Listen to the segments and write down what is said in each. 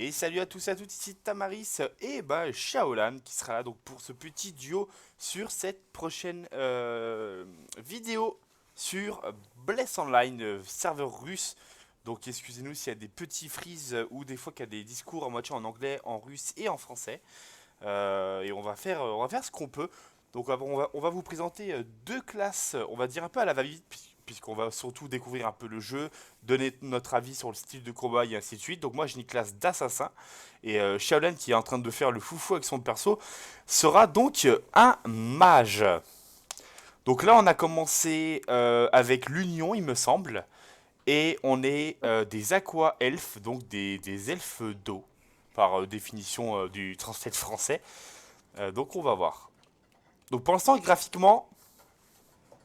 Et salut à tous et à toutes, ici Tamaris et Shaolan qui sera là donc pour ce petit duo sur cette prochaine vidéo sur Bless Online, serveur russe. Donc excusez-nous s'il y a des petits freezes ou des fois qu'il y a des discours en moitié en anglais, en russe et en français. Et on va faire ce qu'on peut. Donc on va vous présenter deux classes, on va dire un peu à la va-vite, puisqu'on va surtout découvrir un peu le jeu, donner notre avis sur le style de combat et ainsi de suite. Donc moi j'ai une classe d'assassin, et Shaolin qui est en train de faire le foufou avec son perso, sera donc un mage. Donc là on a commencé avec l'Union il me semble, et on est des aqua-elfes, donc des elfes d'eau, par définition du translate français. Donc on va voir. Donc pour l'instant, graphiquement,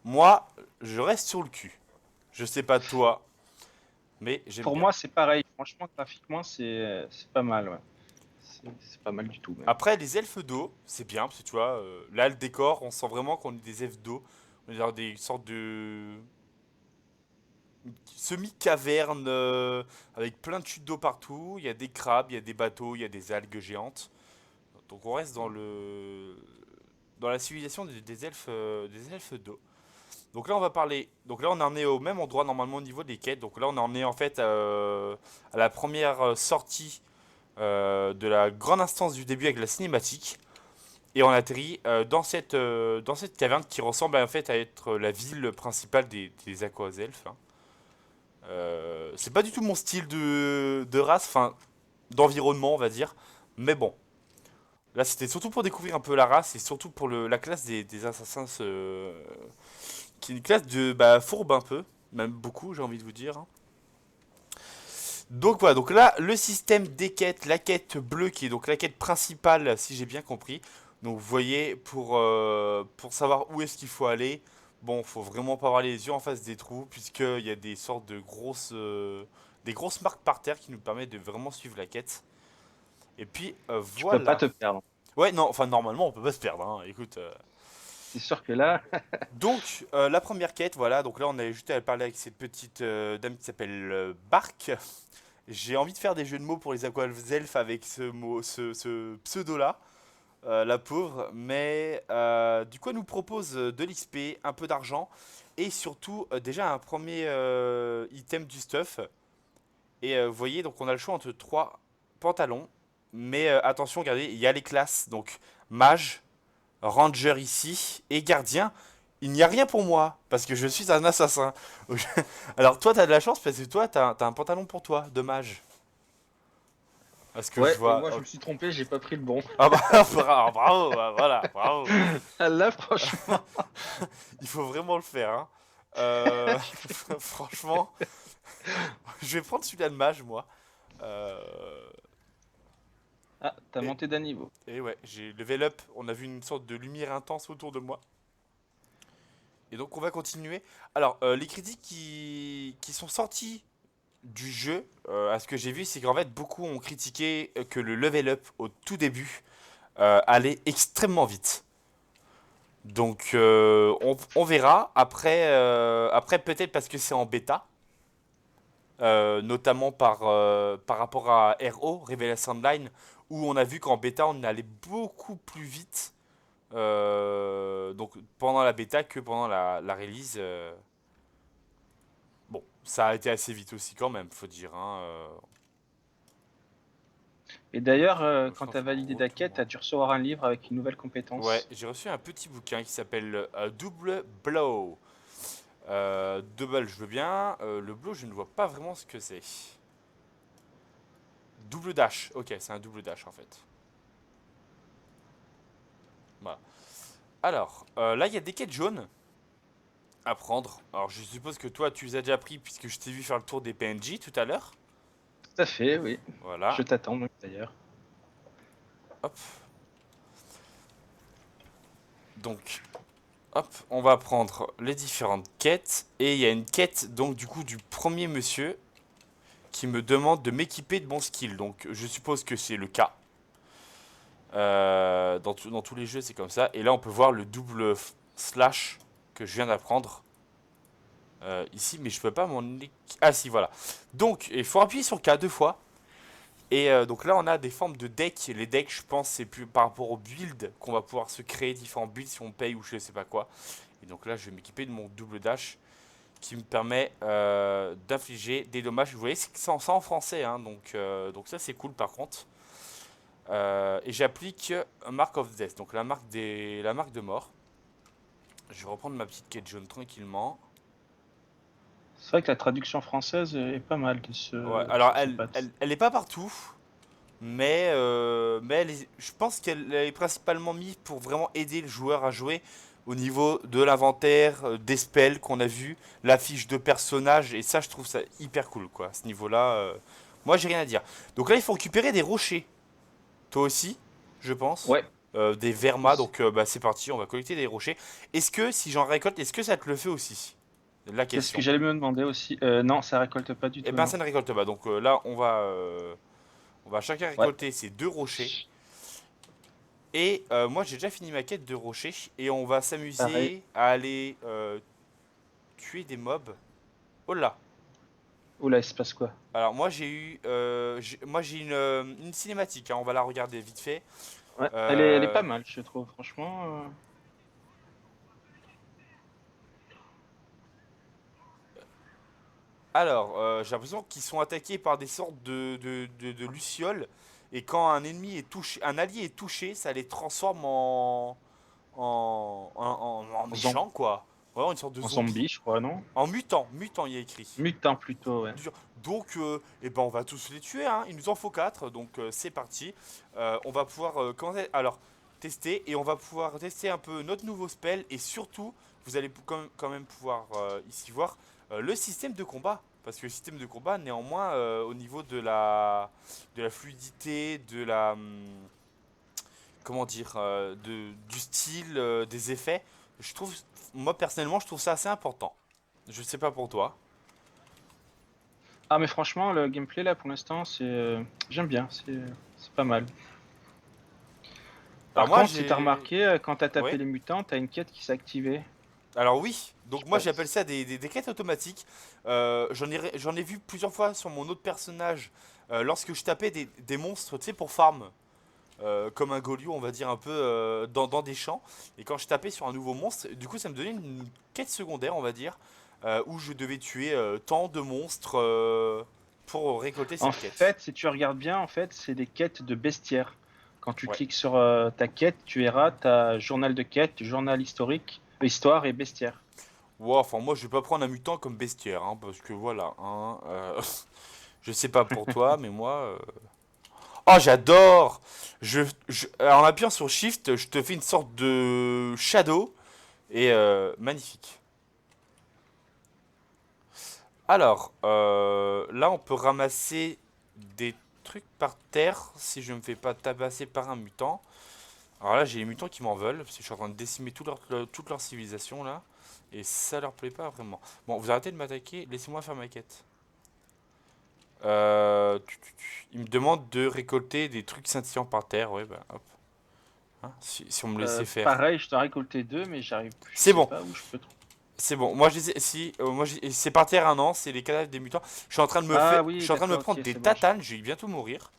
moi, je reste sur le cul. Je sais pas toi, mais j'aime Pour bien. moi, c'est pareil. Franchement, graphiquement, c'est pas mal, ouais. C'est pas mal du tout, même. Après, les elfes d'eau, c'est bien, parce que tu vois, là, le décor, on sent vraiment qu'on est des elfes d'eau. On est dans des sortes de semi-cavernes avec plein de chutes d'eau partout. Il y a des crabes, il y a des bateaux, il y a des algues géantes. Donc on reste dans la civilisation des elfes d'eau. Donc là, on va parler. Donc là, on en est au même endroit normalement au niveau des quêtes. Donc là, on en est en fait à la première sortie de la grande instance du début avec la cinématique. Et on atterrit dans cette caverne qui ressemble en fait à être la ville principale des Aquazelfs, hein. C'est pas du tout mon style de race, enfin d'environnement, on va dire. Mais bon, là, c'était surtout pour découvrir un peu la race et surtout pour la classe des assassins, qui est une classe de fourbe un peu, même beaucoup, j'ai envie de vous dire, hein. Donc voilà, donc là, le système des quêtes, la quête bleue qui est donc la quête principale, si j'ai bien compris. Donc vous voyez, pour savoir où est-ce qu'il faut aller, bon, faut vraiment pas avoir les yeux en face des trous, puisqu'il y a des sortes des grosses marques par terre qui nous permettent de vraiment suivre la quête. Et puis Tu peux pas voilà. te perdre. Ouais, non, enfin normalement on peut pas se perdre, hein. Écoute, C'est sûr que là, donc, la première quête, voilà. Donc là, on a juste à parler avec cette petite dame qui s'appelle Bark. J'ai envie de faire des jeux de mots pour les aquaelfes avec ce mot, ce pseudo-là, la pauvre. Mais du coup, elle nous propose de l'XP, un peu d'argent et surtout déjà un premier item du stuff. Et vous voyez, donc on a le choix entre trois pantalons. Mais attention, regardez, il y a les classes. Donc, mage, ranger ici et gardien. Il n'y a rien pour moi parce que je suis un assassin. Alors toi t'as de la chance parce que toi t'as un pantalon pour toi, dommage. Parce que je ouais, et vois. moi, je me suis trompé, j'ai pas pris le bon. Ah bah bravo, voilà, bravo. Là, franchement, Il faut vraiment le faire, hein. Euh, franchement, je vais prendre celui-là de mage moi. Euh, ah, t'as et, monté d'un niveau. et ouais, j'ai level up. On a vu une sorte de lumière intense autour de moi. Et donc on va continuer. Alors les critiques qui sont sorties du jeu, à ce que j'ai vu, c'est qu'en fait, beaucoup ont critiqué que le level up au tout début allait extrêmement vite. Donc, on verra. Après peut-être parce que c'est en bêta, notamment par rapport à RO, Revelation Online, où on a vu qu'en bêta, on allait beaucoup plus vite. Donc, pendant la bêta que pendant la release. Bon, ça a été assez vite aussi quand même, faut dire, hein. Et d'ailleurs, Donc, je quand t'en t'as fais un validé ta quête, retour, hein. t'as dû recevoir un livre avec une nouvelle Ouais, compétence. j'ai reçu un petit bouquin qui s'appelle Double Blow. Double, je veux bien. Le blow, je ne vois pas vraiment ce que c'est. Double dash. Ok, c'est un double dash en fait. Voilà. Alors, là, il y a des quêtes jaunes à prendre. Alors, je suppose que toi, tu les as déjà pris puisque je t'ai vu faire le tour des PNJ tout à l'heure. Tout à fait, oui. Je Voilà. t'attends, donc, d'ailleurs. Hop. Donc, hop, on va prendre les différentes quêtes. Et il y a une quête, donc, du coup, du premier monsieur qui me demande de m'équiper de bons skills. Donc, je suppose que c'est le cas. Dans tous les jeux, c'est comme ça. Et là, on peut voir le double slash que je viens d'apprendre ici, mais je peux pas m'en. Ah, si, voilà. Donc, il faut appuyer sur K deux fois. Et donc là, on a des formes de decks. Les decks, je pense, c'est plus par rapport au build qu'on va pouvoir se créer différents builds si on paye ou je sais pas quoi. Et donc là, je vais m'équiper de mon double dash qui me permet d'infliger des dommages. Vous voyez, c'est ça en français, hein, donc ça c'est cool par contre. Et j'applique un Mark of Death, donc la marque de mort. Je vais reprendre ma petite quête jaune tranquillement. C'est vrai que la traduction française est pas mal Ouais, alors sur ce patch. elle est pas partout, mais je pense qu'elle est principalement mise pour vraiment aider le joueur à jouer au niveau de l'inventaire, des spells qu'on a vu, la fiche de personnage, et ça je trouve ça hyper cool quoi. À ce niveau-là, moi j'ai rien à dire. Donc là il faut récupérer des rochers. Toi aussi, je pense. Ouais, Des vermas, donc bah, c'est parti, on va collecter des rochers. Est-ce que si j'en récolte, est-ce que ça te le fait aussi? La c'est ce que question. j'allais me demander aussi. Non, ça récolte pas du Eh tout, ben non. ça ne récolte pas. Donc là, on va chacun Ouais, récolter ces deux rochers. Et moi j'ai déjà fini ma quête de rochers. Et on va pareil. s'amuser à aller tuer des mobs. Oh là. Oula, il se passe quoi? Alors moi j'ai une cinématique, hein, on va la regarder vite fait. Ouais, elle est Euh, pas mal, je trouve, franchement. Alors, j'ai l'impression qu'ils sont attaqués par des sortes de lucioles. Et quand un ennemi est touché, un allié est touché, ça les transforme en En, zom- méchants, quoi. Vraiment une sorte de en zombie. zombie, je crois, non? En mutant, mutant, il y a écrit. Mutant plutôt, ouais. Donc, eh ben, on va tous les tuer, hein. Il nous en faut 4, donc c'est parti. On va pouvoir alors, tester, et on va pouvoir tester un peu notre nouveau spell. Et surtout, vous allez quand même pouvoir ici voir le système de combat. Parce que le système de combat, néanmoins, au niveau de la fluidité, comment dire, du style, des effets, je trouve, moi personnellement, je trouve ça assez important. Je sais pas pour toi. Ah, mais franchement, le gameplay là pour l'instant, j'aime bien, c'est pas mal. Alors Par moi, contre, si t'as j'ai... remarqué, quand t'as tapé Ouais. les mutants, t'as une quête qui s'est activée. Alors oui, Je donc sais moi pas. j'appelle ça des quêtes automatiques. J'en ai vu plusieurs fois sur mon autre personnage lorsque je tapais des monstres, tu sais, pour farm. Comme un Golio, on va dire un peu dans des champs. Et quand je tapais sur un nouveau monstre, du coup ça me donnait une quête secondaire, on va dire, où je devais tuer tant de monstres pour récolter En cette quête. fait, si tu regardes bien, en fait, c'est des quêtes de bestiaires. Quand tu Ouais. cliques sur ta quête, tu verras ta journal de quête, journal historique, histoire et bestiaire. Wow, enfin moi je vais pas prendre un mutant comme bestiaire, hein, parce que voilà, hein, je sais pas pour toi, mais moi... Oh, j'adore! En appuyant sur Shift, je te fais une sorte de shadow et magnifique. Alors, là, on peut ramasser des trucs par terre si je me fais pas tabasser par un mutant. Alors là, j'ai les mutants qui m'en veulent parce que je suis en train de décimer toute leur civilisation là et ça leur plaît pas vraiment. Bon, vous arrêtez de m'attaquer, laissez-moi faire ma quête. Il me demande de récolter des trucs scintillants par terre. Ouais, bah hop. Hein, si on me laissait faire. Pareil, je t'en ai récolté deux, mais je C'est sais bon, pas où je peux trouver. c'est bon. Moi, je les ai, si, moi, c'est par terre un an, c'est les cadavres des mutants. Ah Je oui, suis en train de me d'accord, prendre ok, des c'est bon. tatanes, je vais bientôt mourir.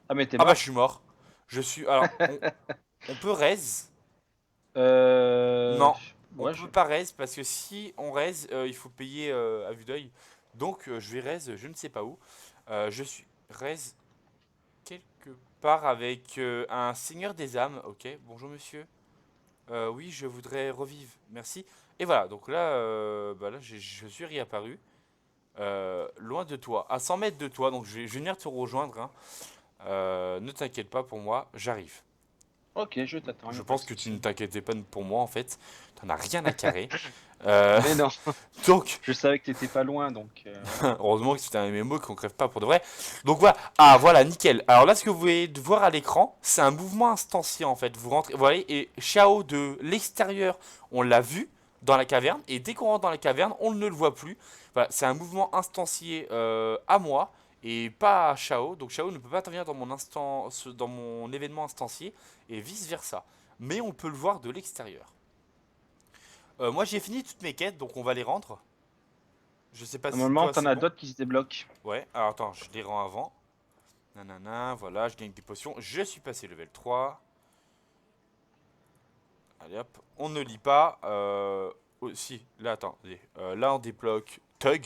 Ah, mais t'es Ah bah, je suis mort. mort. Alors, on peut raise. Euh... Non, on Ouais, peut pas raise parce que si on raise, il faut payer à vue d'œil. Donc, je vais raise, je ne sais pas où. Je suis raise quelque part avec un seigneur des âmes. Ok, bonjour monsieur. Oui, je voudrais revivre, merci. Et voilà, donc là, bah là je suis réapparu, loin de toi, à 100 mètres de toi, donc je vais venir te rejoindre, hein. Ne t'inquiète pas pour moi, j'arrive. ok, je t'attends, y Je a pas de pense que tu ne souci. t'inquiétais pas pour moi en fait, t'en as rien à carrer. Euh, Mais non, donc, je savais que t'étais pas loin, donc voilà. heureusement que c'est un MMO qu'on crève pas pour de vrai. Donc voilà, ah voilà, nickel. Alors là, ce que vous pouvez voir à l'écran, c'est un mouvement instancié en fait. Vous rentrez, vous voyez, et Xiao de l'extérieur, on l'a vu dans la caverne, et dès qu'on rentre dans la caverne, on ne le voit plus. Voilà, c'est un mouvement instancié à moi et pas à Xiao. Donc Xiao ne peut pas intervenir dans mon événement instancié et vice versa. Mais on peut le voir de l'extérieur. Moi, j'ai fini toutes mes quêtes, donc on va les rendre. Je sais pas si Normalement, toi t'en c'est as bon. d'autres qui se débloquent. Ouais, alors attends, je les rends avant. Nanana, voilà, je gagne des potions. Je suis passé level 3. Allez hop, on ne lit pas. Si, là, attends, là on débloque Tug.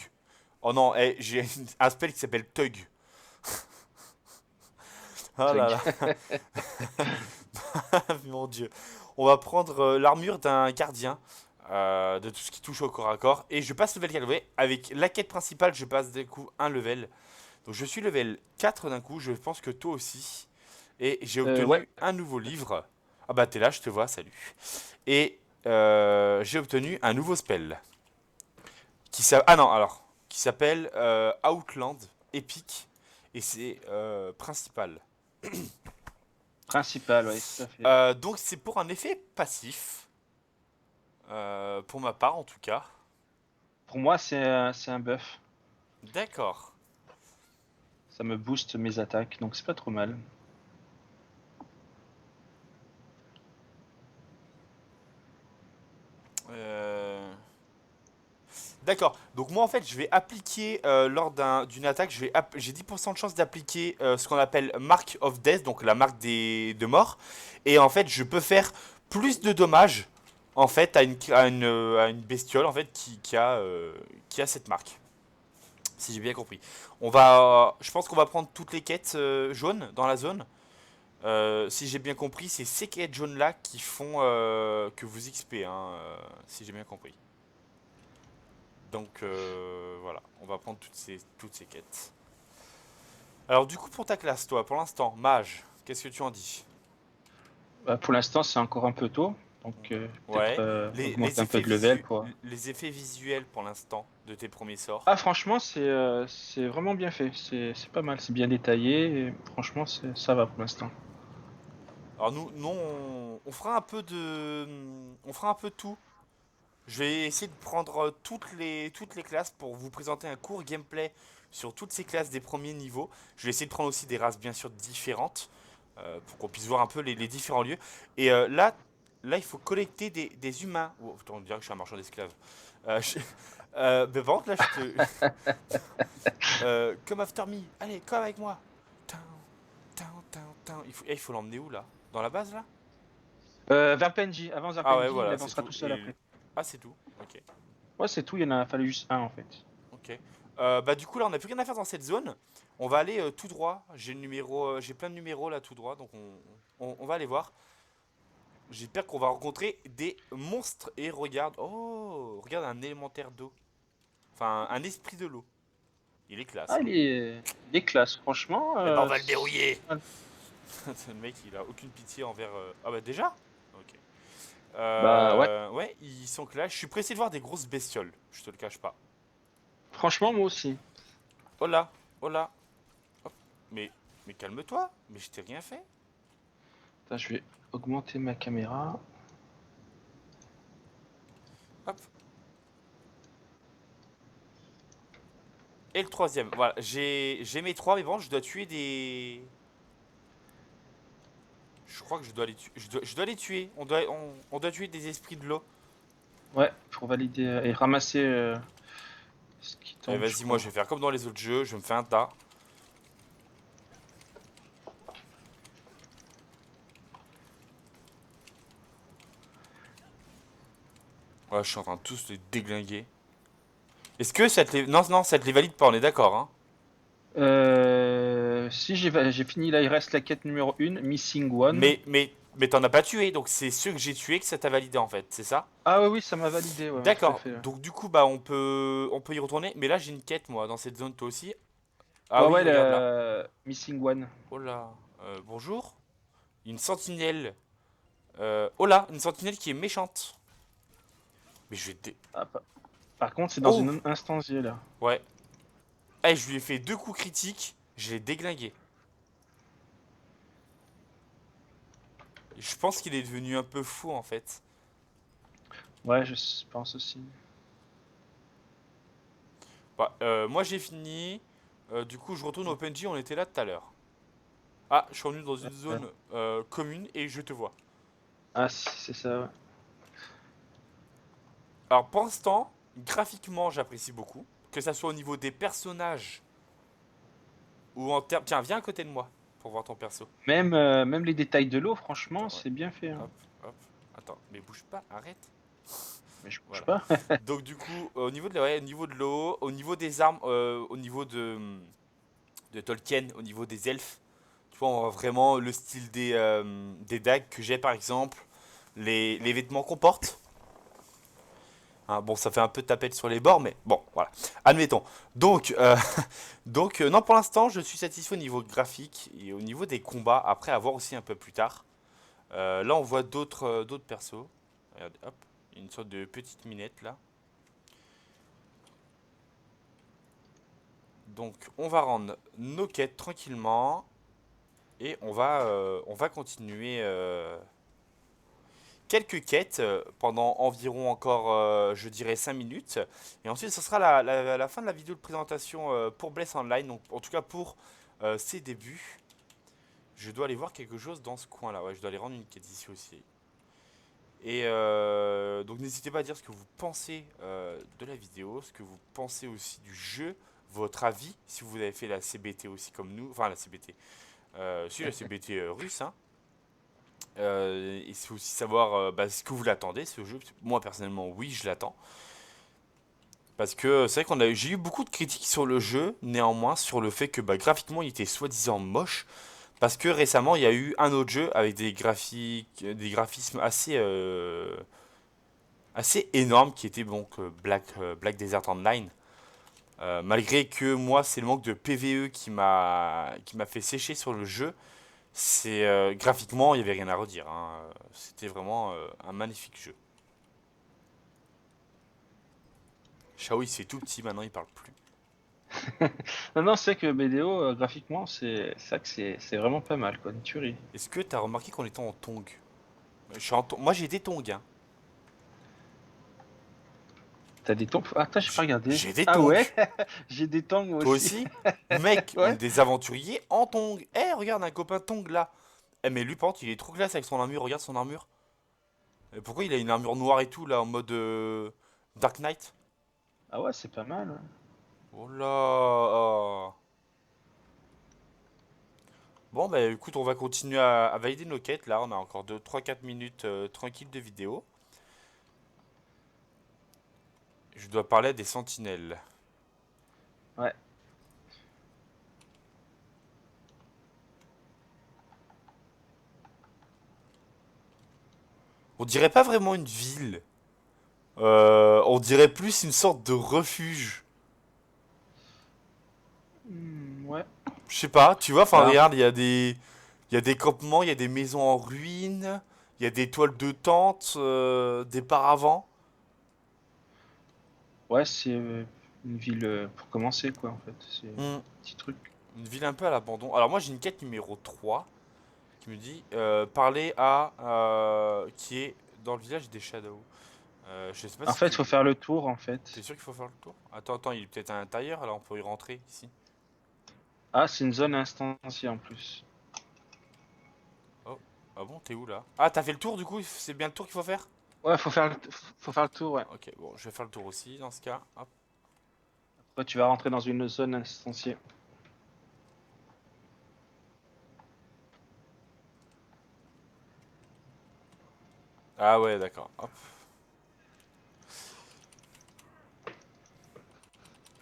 Oh non, j'ai un spell qui s'appelle Tug. Oh là Tug. là, mon dieu. On va prendre l'armure d'un gardien. De tout ce qui touche au corps à corps. Et je passe level 4. Vous voyez, avec la quête principale, je passe d'un coup un level. Donc je suis level 4 d'un coup. Je pense que toi aussi. Et j'ai Ouais. obtenu un nouveau livre. Ah bah t'es là, je te vois, salut. Et j'ai obtenu un nouveau spell. Ah non, alors. Qui s'appelle Outland Epic. Et c'est principal. Principal, ouais, tout à fait. Donc c'est pour un effet passif. Pour ma part en tout cas. Pour moi, c'est un buff. D'accord. Ça me booste mes attaques, donc c'est pas trop mal. Euh, D'accord. Donc moi en fait je vais appliquer lors d'une attaque, j'ai 10% de chance d'appliquer ce qu'on appelle Mark of Death, donc la marque de mort. Et en fait je peux faire plus de dommages en fait à une bestiole en fait qui a cette marque. Si j'ai bien compris. Je pense qu'on va prendre toutes les quêtes jaunes dans la zone. Si j'ai bien compris, c'est ces quêtes jaunes là qui font que vous XP, hein, si j'ai bien compris. Donc voilà, on va prendre toutes ces quêtes. Alors du coup pour ta classe, toi, pour l'instant, mage, qu'est-ce que tu en dis? Bah, pour l'instant, c'est encore un peu tôt, donc peut-être Ouais, augmenter un peu de level pour. les effets visuels pour l'instant de tes premiers sorts. Ah, franchement, c'est vraiment bien fait. C'est pas mal, c'est bien détaillé. Et franchement, ça va pour l'instant. Alors on fera un peu on fera un peu de tout. Je vais essayer de prendre toutes les classes pour vous présenter un court gameplay sur toutes ces classes des premiers niveaux. Je vais essayer de prendre aussi des races bien sûr différentes pour qu'on puisse voir un peu les différents lieux. Et là, il faut collecter des humains. Oh, putain, on dirait que je suis un marchand d'esclaves. Mais par contre, là, come after me. Allez, come avec moi. Tin, tin, tin, tin. Il faut l'emmener où là? Dans la base là? Vers PNJ, avance vers Ah ouais, PNJ, il voilà, c'est avancera tout. tout seul après. Ah, c'est tout. Ok. Ouais, c'est tout, il y en a fallu juste un en fait. Ok. Bah du coup là on n'a plus rien à faire dans cette zone. On va aller tout droit. J'ai plein de numéros là tout droit, donc on va aller voir. J'espère qu'on va rencontrer des monstres et regarde un élémentaire d'eau. Enfin un esprit de l'eau. Il est classe, Ah, hein. il est classe, franchement. Eh ben on va le verrouiller. Le mec il a aucune pitié envers. Ah bah déjà. Ok. Bah ouais, Ouais ils sont classe. Je suis pressé de voir des grosses bestioles. Je te le cache pas. franchement, moi aussi. Oh là, oh là. Hop. Mais mais calme-toi. Mais je t'ai rien fait. Attends, je vais augmenter ma caméra. Hop. Et le troisième, voilà, j'ai mes trois, mais bon, je dois tuer des. Je crois que je dois les tuer. Je dois les tuer. On doit tuer des esprits de l'eau. Ouais, pour valider et ramasser ce qui Allez, tombe, je vas-y, moi crois. je vais faire comme dans les autres jeux, je me fais un tas. Ouais, je suis en train de tous les déglinguer. Est-ce que ça te les. Non, non, ça te les valide pas, on est d'accord, hein. Si j'ai fini là, il reste la quête numéro 1, Missing One. Mais t'en as pas tué, donc c'est ceux que j'ai tués que ça t'a validé en fait, c'est ça? Ah oui, oui, ça m'a validé, ouais, ouais, tout à D'accord, fait. Ouais, donc du coup, bah on peut y retourner. Mais là, j'ai une quête, moi, dans cette zone, toi aussi. Ah ouais, oui, ouais, regarde là. Missing One. Oh là. Bonjour. Une sentinelle. Oh là, une sentinelle qui est méchante. Mais je vais te... Ah, par contre, c'est dans Oh. une instanciée là. Ouais. Eh, je lui ai fait deux coups critiques. Je l'ai déglingué. Je pense qu'il est devenu un peu fou en fait. Ouais, pense aussi. Bah, moi j'ai fini. Du coup, je retourne au PNJ. On était là tout à l'heure. Ah, je suis revenu dans une Euh, zone commune et je te vois. ah, si, c'est ça, ouais. Alors pour l'instant, graphiquement, j'apprécie beaucoup. que ça soit au niveau des personnages ou en termes... Tiens, viens à côté de moi pour voir ton perso. Même les détails de l'eau, franchement, Attends, ouais. c'est bien fait, hein. Hop, hop. Attends, mais bouge pas, arrête. Mais je bouge Voilà. pas. Donc du coup, au niveau de ouais, au niveau de l'eau, au niveau des armes, au niveau de Tolkien, au niveau des elfes, tu vois, on voit vraiment le style des dagues que j'ai par exemple, les vêtements qu'on porte. Hein, bon, ça fait un peu tapette sur les bords, mais bon, voilà. Admettons. Donc, non, pour l'instant, je suis satisfait au niveau graphique et au niveau des combats. Après, à voir aussi un peu plus tard. Là, on voit d'autres persos. Regardez, hop, une sorte de petite minette là. Donc, on va rendre nos quêtes tranquillement et on va continuer quelques quêtes pendant environ encore, je dirais, 5 minutes. Et ensuite, ce sera la fin de la vidéo de présentation pour Bless Online. Donc, en tout cas, pour ses débuts. Je dois aller voir quelque chose dans ce coin-là. Ouais, je dois aller rendre une quête ici aussi. Et donc, n'hésitez pas à dire ce que vous pensez de la vidéo, ce que vous pensez aussi du jeu, votre avis, si vous avez fait la CBT aussi comme nous. Enfin, la CBT. Si, la CBT russe, hein. Et c'est aussi savoir ce que vous l'attendez, ce jeu. Moi, personnellement, oui, je l'attends. Parce que c'est vrai j'ai eu beaucoup de critiques sur le jeu, néanmoins, sur le fait que graphiquement, il était soi-disant moche. Parce que récemment, il y a eu un autre jeu avec des graphismes assez énormes qui était donc Black Desert Online. Malgré que moi, c'est le manque de PVE qui m'a fait sécher sur le jeu. C'est graphiquement, il y avait rien à redire, hein. C'était vraiment un magnifique jeu. Shao, il se fait tout petit maintenant, il parle plus. Non, non, c'est vrai que BDO, graphiquement, c'est vrai que c'est vraiment pas mal, quoi, une tuerie. Est-ce que t'as remarqué qu'on était en tongs? Moi, j'ai des tongs, hein. T'as des tongs? Ah, attends, j'ai pas regardé. J'ai des Ah tongs. ouais? J'ai des tongs moi Toi aussi. aussi? Mec, on est Ouais. des aventuriers en tongs. Eh, regarde un copain tong là. Eh, mais lui, par contre, il est trop classe avec son armure. Regarde son armure. Et pourquoi il a une armure noire et tout là en mode Dark Knight? Ah ouais, c'est pas mal, ouais. Oh là. Bon, bah écoute, on va continuer à valider nos quêtes. Là, on a encore 3 4 minutes tranquilles de vidéo. Je dois parler des sentinelles. Ouais. On dirait pas vraiment une ville. On dirait plus une sorte de refuge. Ouais. Je sais pas, tu vois, enfin Bah, regarde, il y a des campements, il y a des maisons en ruine, il y a des toiles de tente, des paravents. ouais, c'est une ville pour commencer, quoi, en fait. C'est un Hmm, petit truc. une ville un peu à l'abandon. Alors moi j'ai une quête numéro 3 qui me dit parler à qui est dans le village des Shadows. Je sais pas En si fait, il tu... faut faire le tour, en T'es fait. sûr qu'il faut faire le tour? Attends, il est peut-être à l'intérieur, là on peut y rentrer ici. Ah, c'est une zone instanciée en plus. Oh, ah bon, t'es où là? Ah, t'as fait le tour du coup? C'est bien le tour qu'il faut faire? Ouais, faut faire le tour, ouais. Ok, bon, je vais faire le tour aussi dans ce cas. Hop. Après, tu vas rentrer dans une zone instanciée. Ah ouais, d'accord. Hop.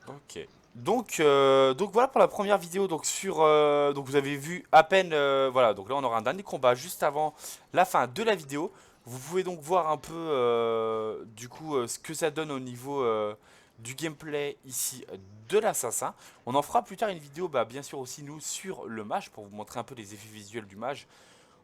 Ok. Donc voilà pour la première vidéo. Donc vous avez vu à peine. Voilà. Donc là on aura un dernier combat juste avant la fin de la vidéo. Vous pouvez donc voir un peu du coup ce que ça donne au niveau du gameplay ici de l'assassin. On en fera plus tard une vidéo, bien sûr aussi nous sur le mage pour vous montrer un peu les effets visuels du mage,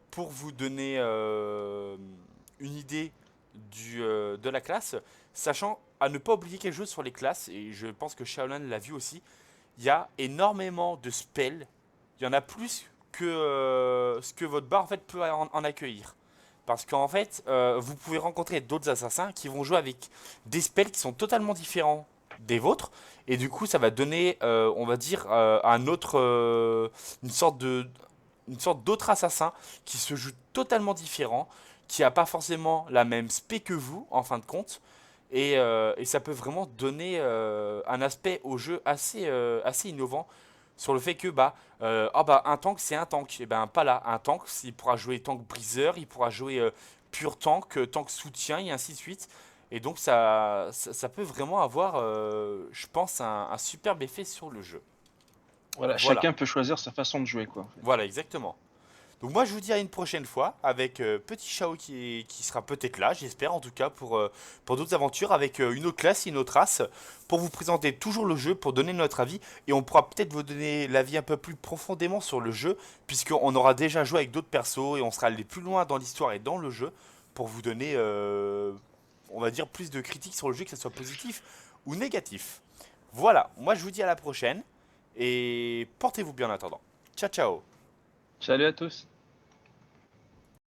pour vous donner une idée de la classe, sachant à ne pas oublier quelque chose sur les classes, et je pense que Shaolin l'a vu aussi, il y a énormément de spells, il y en a plus que ce que votre barre en fait peut en accueillir. Parce qu'en fait, vous pouvez rencontrer d'autres assassins qui vont jouer avec des spells qui sont totalement différents des vôtres, et du coup ça va donner, on va dire, une sorte d'autre assassin qui se joue totalement différent, qui a pas forcément la même spé que vous en fin de compte, et ça peut vraiment donner un aspect au jeu assez innovant sur le fait que un tank c'est un tank, et ben pas là, un tank il pourra jouer tank briseur, il pourra jouer pur tank, tank soutien et ainsi de suite. Et donc ça peut vraiment avoir, je pense, un superbe effet sur le jeu. Voilà, Voilà, chacun peut choisir sa façon de jouer, quoi, en fait. voilà exactement. Donc moi je vous dis à une prochaine fois avec Petit Chao qui sera peut-être là, j'espère en tout cas pour d'autres aventures avec une autre classe et une autre race pour vous présenter toujours le jeu, pour donner notre avis et on pourra peut-être vous donner l'avis un peu plus profondément sur le jeu puisqu'on aura déjà joué avec d'autres persos et on sera allé plus loin dans l'histoire et dans le jeu pour vous donner on va dire plus de critiques sur le jeu, que ce soit positif ou négatif. Voilà, moi je vous dis à la prochaine et portez-vous bien en attendant. Ciao ciao. Salut à tous!